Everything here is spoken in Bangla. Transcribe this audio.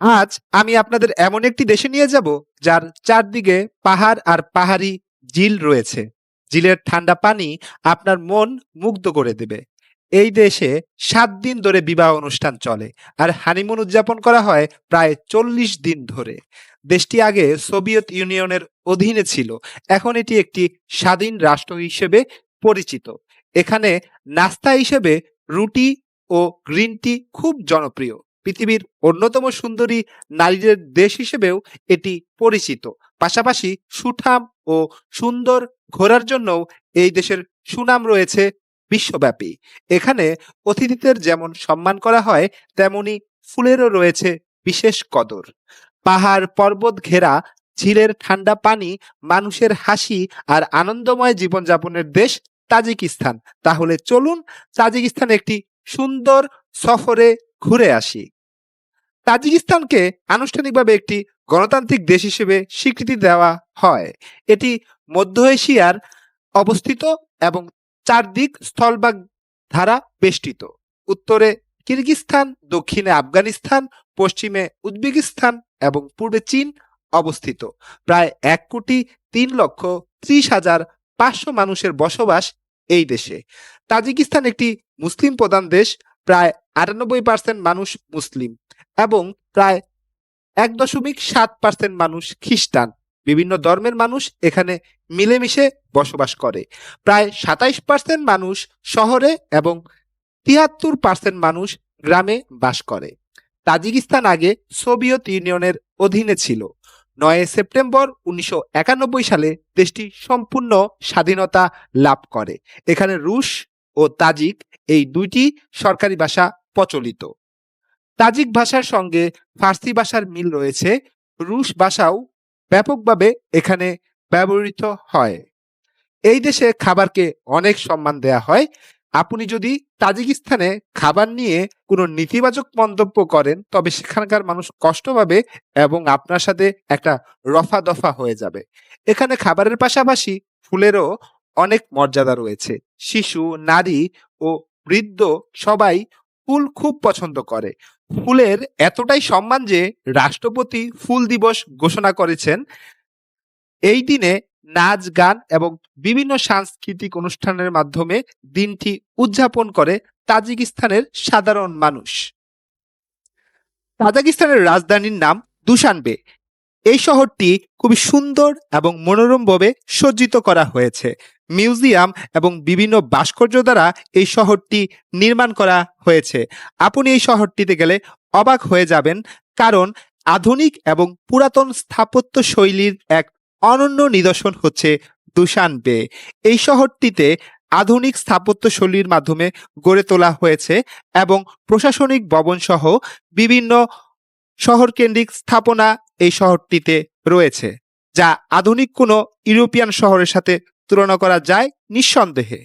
আজ আমি আপনাদের এমন একটি দেশে নিয়ে যাব যার চারদিকে পাহাড় আর পাহাড়ি ঝিল রয়েছে। ঝিলের ঠান্ডা পানি আপনার মন মুগ্ধ করে দেবে। এই দেশে 7 দিন ধরে বিবাহ অনুষ্ঠান চলে আর হানিমুন উদযাপন করা হয় প্রায় 40 দিন ধরে। দেশটি আগে সোভিয়েত ইউনিয়নের অধীনে ছিল, এখন এটি একটি স্বাধীন রাষ্ট্র হিসেবে পরিচিত। এখানে নাস্তা হিসেবে রুটি ও গ্রিন টি খুব জনপ্রিয়। পৃথিবীর অন্যতম সুন্দরী নারীদের দেশ হিসেবেও এটি পরিচিত। পাশাপাশি সুঠাম ও সুন্দর ঘোরার জন্যও এই দেশের সুনাম রয়েছে বিশ্বব্যাপী। এখানে অতিথিদের যেমন সম্মান করা হয়, তেমনি ফুলেরও রয়েছে বিশেষ কদর। পাহাড় পর্বত ঘেরা ঝিলের ঠান্ডা পানি, মানুষের হাসি আর আনন্দময় জীবনযাপনের দেশ তাজিকিস্তান। তাহলে চলুন তাজিকিস্তান একটি সুন্দর সফরে ঘুরে আসি। তাজিকিস্তানকে আনুষ্ঠানিকভাবে একটি গণতান্ত্রিক দেশ হিসেবে স্বীকৃতি দেওয়া হয়। এটি মধ্য এশিয়ার অবস্থিত এবং চারদিক স্থলভাগ দ্বারা বেষ্টিত। উত্তরে কিরগিজস্তান, দক্ষিণে আফগানিস্তান, পশ্চিমে উজবেকিস্তান এবং পূর্বে চীন অবস্থিত। প্রায় 1,30,30,500 মানুষের বসবাস এই দেশে। তাজিকিস্তান একটি মুসলিম প্রধান দেশ। প্রায় 98% মানুষ মুসলিম এবং প্রায় 1.7% মানুষ খ্রিস্টান। বিভিন্ন ধর্মের মানুষ এখানে মিলেমিশে বসবাস করে। প্রায় 27% মানুষ শহরে এবং 73% মানুষ গ্রামে বাস করে। তাজিকিস্তান আগে সোভিয়েত ইউনিয়নের অধীনে ছিল। 9 সেপ্টেম্বর 1991 সালে দেশটি সম্পূর্ণ স্বাধীনতা লাভ করে। এখানে রুশ ও তাজিক এই দুইটি সরকারি ভাষা প্রচলিত। তাজিক ভাষার সঙ্গে ফার্সি ভাষার মিল রয়েছে। রুশ ভাষাও ব্যাপকভাবে এখানে ব্যবহৃত হয়। এই দেশে খাবারকে অনেক সম্মান দেয়া হয়। আপনি যদি তাজিকিস্তানে খাবার নিয়ে কোনো নেতিবাচক মন্তব্য করেন, তবে সেখানকার মানুষ কষ্ট পাবে এবং আপনার সাথে একটা রফা দফা হয়ে যাবে। এখানে খাবারের পাশাপাশি ফুলেরও অনেক মর্যাদা রয়েছে। শিশু, নারী ও বৃদ্ধ সবাই ফুল খুব পছন্দ করে। ফুলের এতটাই সম্মান যে রাষ্ট্রপতি ফুল দিবস ঘোষণা করেছেন। এই দিনে নাচ, গান এবং বিভিন্ন সাংস্কৃতিক অনুষ্ঠানের মাধ্যমে দিনটি উদযাপন করে তাজিকিস্তানের সাধারণ মানুষ। তাজিকিস্তানের রাজধানীর নাম দুশানবে। এই শহরটি খুবই সুন্দর এবং মনোরমভাবে সজ্জিত করা হয়েছে। মিউজিয়াম এবং বিভিন্ন ভাস্কর্য দ্বারা এই শহরটি নির্মাণ করা হয়েছে। আপনি এই শহরটিতে গেলে অবাক হয়ে যাবেন, কারণ আধুনিক এবং পুরাতন স্থাপত্য শৈলীর এক অনন্য নিদর্শন হচ্ছে দুশানবে। এই শহরটিতে আধুনিক স্থাপত্য শৈলীর মাধ্যমে গড়ে তোলা হয়েছে এবং প্রশাসনিক ভবন সহ বিভিন্ন শহরকেন্দ্রিক স্থাপনা এই শহরটিতে রয়েছে, যা আধুনিক কোনো ইউরোপিয়ান শহরের সাথে তুলনা করা যায় নিঃসন্দেহে।